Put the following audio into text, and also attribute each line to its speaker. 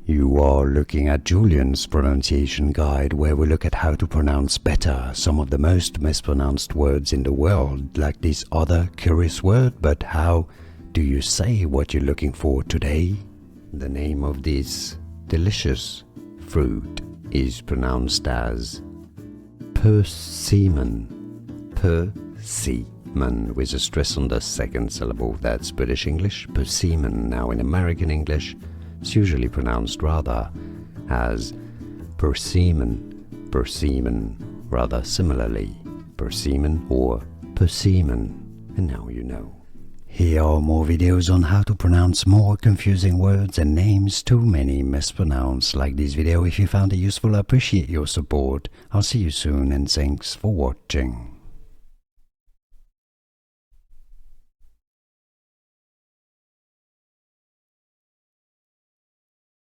Speaker 1: You are looking at Julian's pronunciation guide, where we look at how to pronounce better some of the most mispronounced words in the world, like this other curious word. But how do you say what you're looking for today? The name of this delicious fruit is pronounced as persimmon. Persimmon, with a stress on the second syllable. That's British English, persimmon. Now in American English, it's usually pronounced rather as persimmon, persimmon, rather similarly, persimmon or persimmon. And now you know. Here are more videos on how to pronounce more confusing words and names too many mispronounced. Like this video if you found it useful. I appreciate your support. I'll see you soon and thanks for watching.